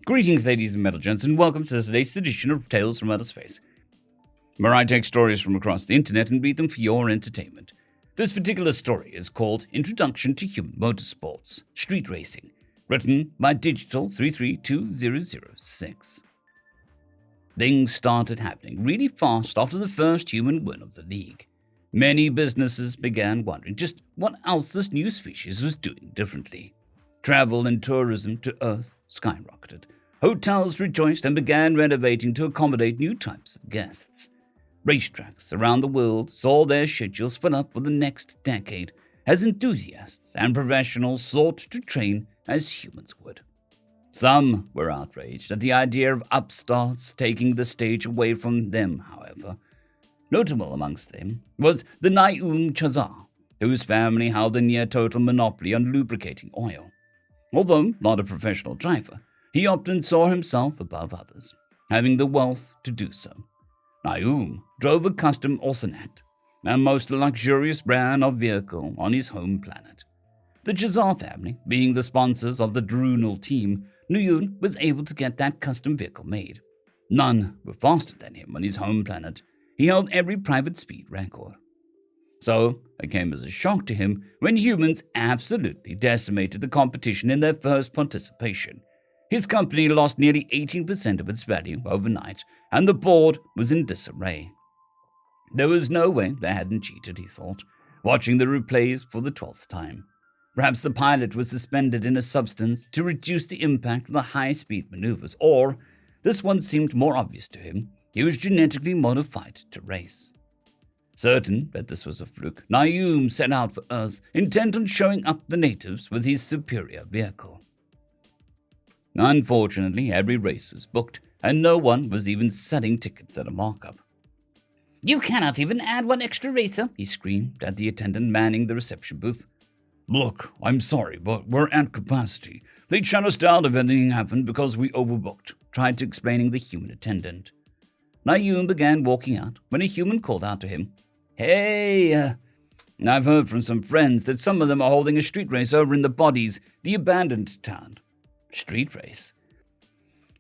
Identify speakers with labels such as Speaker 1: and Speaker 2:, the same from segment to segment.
Speaker 1: Greetings, ladies and metal gents, and welcome to this latest edition of Tales from Outer Space, where I take stories from across the internet and read them for your entertainment. This particular story is called Introduction to Human Motorsports, Street Racing, written by Digital 332006. Things started happening really fast after the first human win of the league. Many businesses began wondering just what else this new species was doing differently. Travel and tourism to Earth skyrocketed. Hotels rejoiced and began renovating to accommodate new types of guests. Racetracks around the world saw their schedules fill up for the next decade as enthusiasts and professionals sought to train as humans would. Some were outraged at the idea of upstarts taking the stage away from them, however. Notable amongst them was the Naum Chazar, whose family held a near-total monopoly on lubricating oil. Although not a professional driver, he often saw himself above others, having the wealth to do so. Naum drove a custom Orthonet, a most luxurious brand of vehicle on his home planet. The Chazar family, being the sponsors of the Drunal team, Naum was able to get that custom vehicle made. None were faster than him on his home planet. He held every private speed record. So, it came as a shock to him when humans absolutely decimated the competition in their first participation. His company lost nearly 18% of its value overnight, and the board was in disarray. There was no way they hadn't cheated, he thought, watching the replays for the 12th time. Perhaps the pilot was suspended in a substance to reduce the impact of the high-speed maneuvers, or, this one seemed more obvious to him, he was genetically modified to race. Certain that this was a fluke, Naum set out for Earth, intent on showing up the natives with his superior vehicle. Unfortunately, every race was booked, and no one was even selling tickets at a markup. "You cannot even add one extra racer," he screamed at the attendant manning the reception booth. "Look, I'm sorry, but we're at capacity. They'd shut us down if anything happened because we overbooked," tried to explaining the human attendant. Naum began walking out when a human called out to him. "Hey, I've heard from some friends that some of them are holding a street race over in the Bodies, the abandoned town." Street race?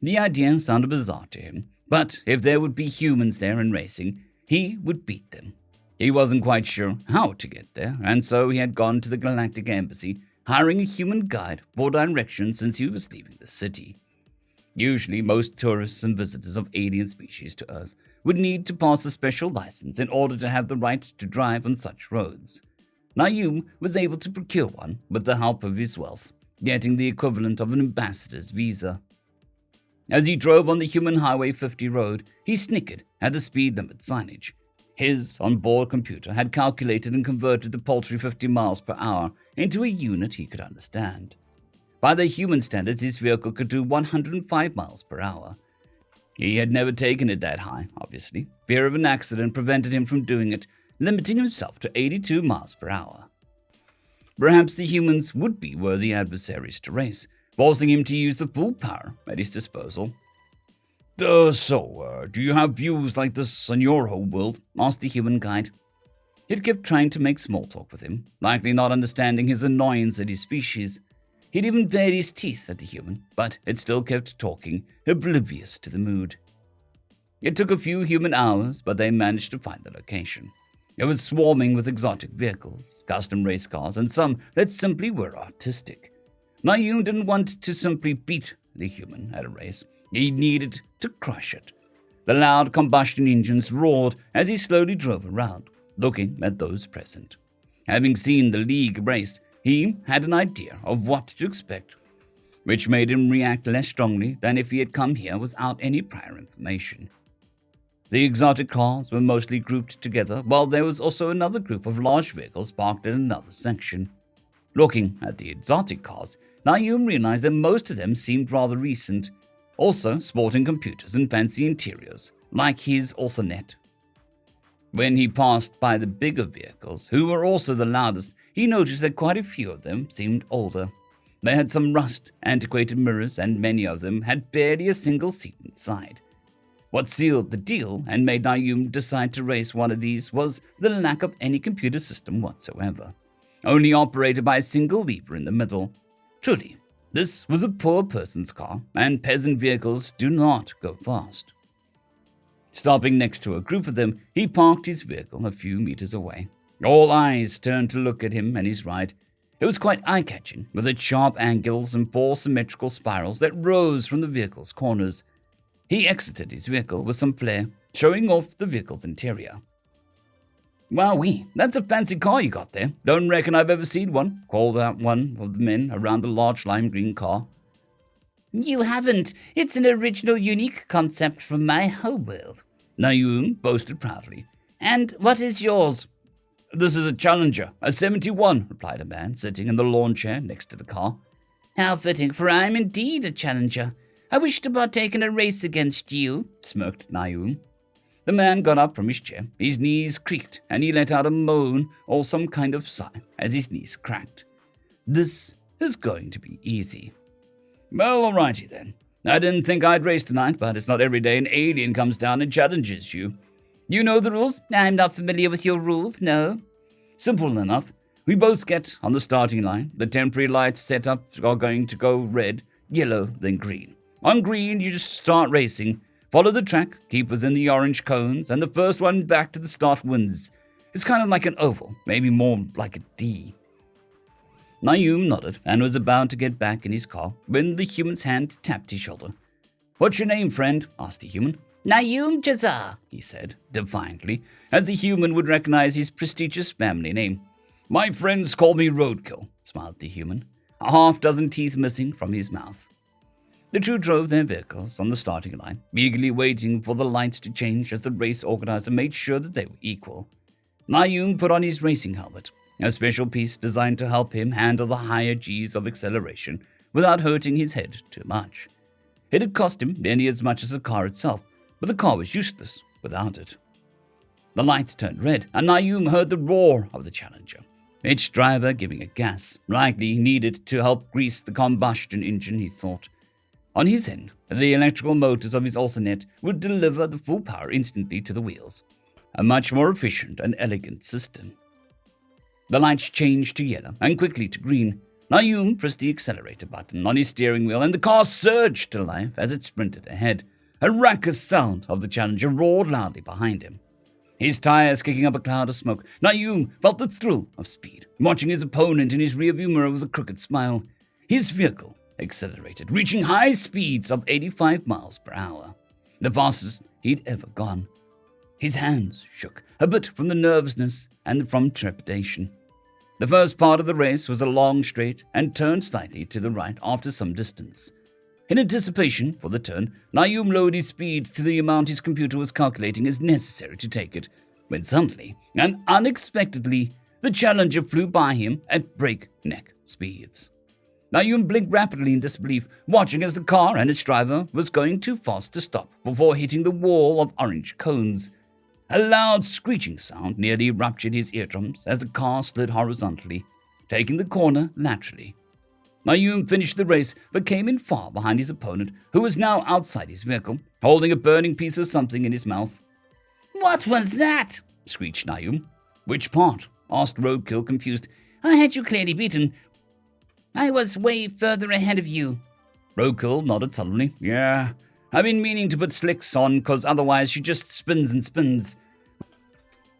Speaker 1: The idea sounded bizarre to him, but if there would be humans there and racing, he would beat them. He wasn't quite sure how to get there, and so he had gone to the Galactic Embassy, hiring a human guide for directions since he was leaving the city. Usually, most tourists and visitors of alien species to Earth would need to pass a special license in order to have the right to drive on such roads. Naum was able to procure one with the help of his wealth, getting the equivalent of an ambassador's visa. As he drove on the human Highway 50 road, he snickered at the speed limit signage. His onboard computer had calculated and converted the paltry 50 miles per hour into a unit he could understand. By the human standards, his vehicle could do 105 miles per hour. He had never taken it that high, obviously. Fear of an accident prevented him from doing it, limiting himself to 82 miles per hour. Perhaps the humans would be worthy adversaries to race, forcing him to use the full power at his disposal. Do you have views like this on your home world?" asked the human guide. He'd kept trying to make small talk with him, likely not understanding his annoyance at his species. He'd even bared his teeth at the human, but it still kept talking, oblivious to the mood. It took a few human hours, but they managed to find the location. It was swarming with exotic vehicles, custom race cars, and some that simply were artistic. Naum didn't want to simply beat the human at a race. He needed to crush it. The loud combustion engines roared as he slowly drove around, looking at those present. Having seen the league race, he had an idea of what to expect, which made him react less strongly than if he had come here without any prior information. The exotic cars were mostly grouped together, while there was also another group of large vehicles parked in another section. Looking at the exotic cars, Naum realized that most of them seemed rather recent, also sporting computers and fancy interiors, like his Orthonet. When he passed by the bigger vehicles, who were also the loudest, he noticed that quite a few of them seemed older. They had some rust, antiquated mirrors, and many of them had barely a single seat inside. What sealed the deal and made Naum decide to race one of these was the lack of any computer system whatsoever, only operated by a single lever in the middle. Truly, This was a poor person's car, and peasant vehicles do not go fast. Stopping next to a group of them, he parked his vehicle a few meters away. All eyes turned to look at him and his ride. It was quite eye-catching, with its sharp angles and 4 symmetrical spirals that rose from the vehicle's corners. He exited his vehicle with some flair, showing off the vehicle's interior. "Wowee, that's a fancy car you got there. Don't reckon I've ever seen one," called out one of the men around the large lime green car. "You haven't. It's an original, unique concept from my homeworld," Nayoom boasted proudly. "And what is yours?" "This is a Challenger, a 71, replied a man sitting in the lawn chair next to the car. "How fitting, for I am indeed a Challenger. I wish to partake in a race against you," smirked Nayoom. The man got up from his chair, his knees creaked, and he let out a moan or some kind of sigh as his knees cracked. "This is going to be easy." "Well, alrighty then. I didn't think I'd race tonight, but it's not every day an alien comes down and challenges you. You know the rules?" "I'm not familiar with your rules, no." "Simple enough. We both get on the starting line. The temporary lights set up are going to go red, yellow, then green. On green, you just start racing. Follow the track, keep within the orange cones, and the first one back to the start wins. It's kind of like an oval, maybe more like a D." Nayoom nodded and was about to get back in his car when the human's hand tapped his shoulder. "What's your name, friend?" asked the human. "Nayoom Jazar," he said, defiantly, as the human would recognize his prestigious family name. "My friends call me Roadkill," smiled the human, a half-dozen teeth missing from his mouth. The two drove their vehicles on the starting line, eagerly waiting for the lights to change as the race organizer made sure that they were equal. Nayoom put on his racing helmet, a special piece designed to help him handle the higher G's of acceleration without hurting his head too much. It had cost him nearly as much as the car itself, but the car was useless without it. The lights turned red, and Nayoom heard the roar of the Challenger, its driver giving a gas, likely needed to help grease the combustion engine, he thought. On his end, the electrical motors of his Alternate would deliver the full power instantly to the wheels, a much more efficient and elegant system. The lights changed to yellow and quickly to green. Nayoom pressed the accelerator button on his steering wheel, and the car surged to life as it sprinted ahead. A raucous sound of the Challenger roared loudly behind him. His tires kicking up a cloud of smoke, Nayoom felt the thrill of speed, watching his opponent in his rearview mirror with a crooked smile. His vehicle accelerated, reaching high speeds of 85 miles per hour, the fastest he'd ever gone. His hands shook, a bit from the nervousness and from trepidation. The first part of the race was a long straight and turned slightly to the right after some distance. In anticipation for the turn, Nayoom lowered his speed to the amount his computer was calculating as necessary to take it, when suddenly and unexpectedly, the Challenger flew by him at breakneck speeds. Nayoom blinked rapidly in disbelief, watching as the car and its driver was going too fast to stop before hitting the wall of orange cones. A loud screeching sound nearly ruptured his eardrums as the car slid horizontally, taking the corner laterally. Nayoom finished the race but came in far behind his opponent, who was now outside his vehicle, holding a burning piece of something in his mouth. "What was that?" screeched Nayoom. "Which part?" asked Roadkill, confused. "I had you clearly beaten. I was way further ahead of you." Roadkill nodded sullenly. "Yeah, I've been meaning to put slicks on, 'cause otherwise she just spins and spins.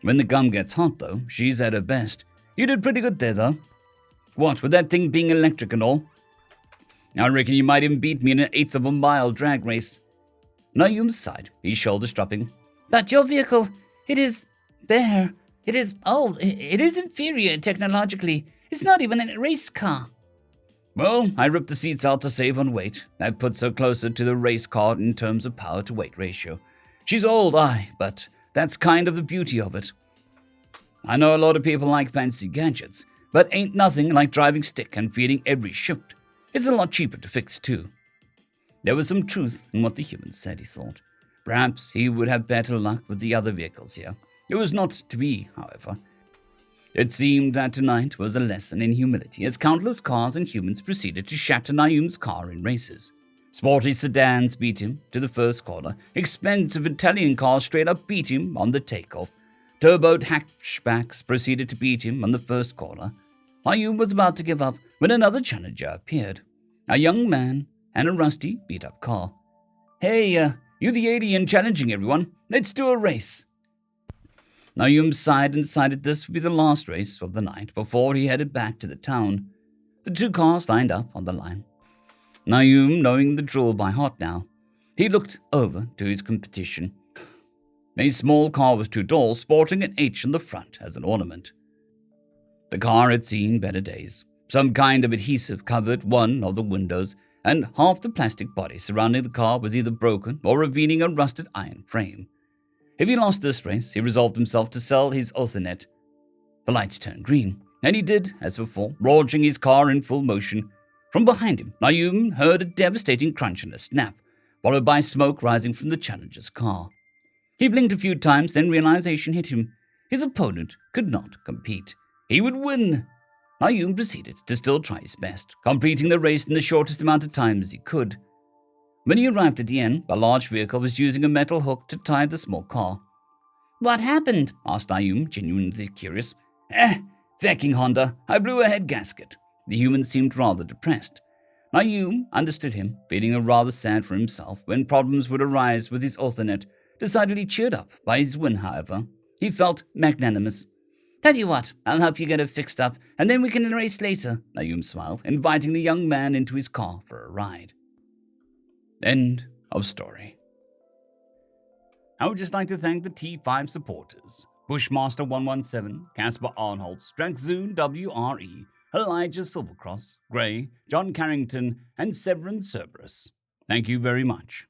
Speaker 1: When the gum gets hot, though, she's at her best. You did pretty good there, though. What, with that thing being electric and all? I reckon you might even beat me in an eighth of a mile drag race." Nayoom sighed, his shoulders dropping. "But your vehicle, it is bare. It is old. It is inferior technologically. It's not even a race car." "Well, I ripped the seats out to save on weight. That puts her closer to the race car in terms of power to weight ratio. She's old, but that's kind of the beauty of it. I know a lot of people like fancy gadgets, but ain't nothing like driving stick and feeling every shift. It's a lot cheaper to fix, too." There was some truth in what the human said, he thought. Perhaps he would have better luck with the other vehicles here. It was not to be, however. It seemed that tonight was a lesson in humility as countless cars and humans proceeded to shatter Nayoom's car in races. Sporty sedans beat him to the first corner. Expensive Italian cars straight up beat him on the takeoff. Turboed hatchbacks proceeded to beat him on the first corner. Nayoom was about to give up when another challenger appeared. A young man and a rusty, beat-up car. Hey, you the alien challenging everyone. Let's do a race. Naum sighed and decided this would be the last race of the night before he headed back to the town. The two cars lined up on the line. Naum, knowing the drill by heart now, he looked over to his competition. A small car with two doors sporting an H on the front as an ornament. The car had seen better days. Some kind of adhesive covered one of the windows, and half the plastic body surrounding the car was either broken or revealing a rusted iron frame. If he lost this race, he resolved himself to sell his Othernet. The lights turned green, and he did, as before, launching his car in full motion. From behind him, Naum heard a devastating crunch and a snap, followed by smoke rising from the challenger's car. He blinked a few times, then realization hit him. His opponent could not compete. He would win. Naum proceeded to still try his best, completing the race in the shortest amount of time as he could. When he arrived at the end, a large vehicle was using a metal hook to tie the small car. What happened? Asked Naum, genuinely curious. Fecking Honda. I blew a head gasket. The human seemed rather depressed. Naum understood him, feeling rather sad for himself when problems would arise with his Othernet. Decidedly cheered up by his win, however. He felt magnanimous. Tell you what, I'll help you get it fixed up, and then we can race later, Naum smiled, inviting the young man into his car for a ride. End of story. I would just like to thank the T5 supporters: Bushmaster 117, Casper Arnholtz, Drexzoon WRE, Elijah Silvercross, Gray, John Carrington, and Severin Cerberus. Thank you very much.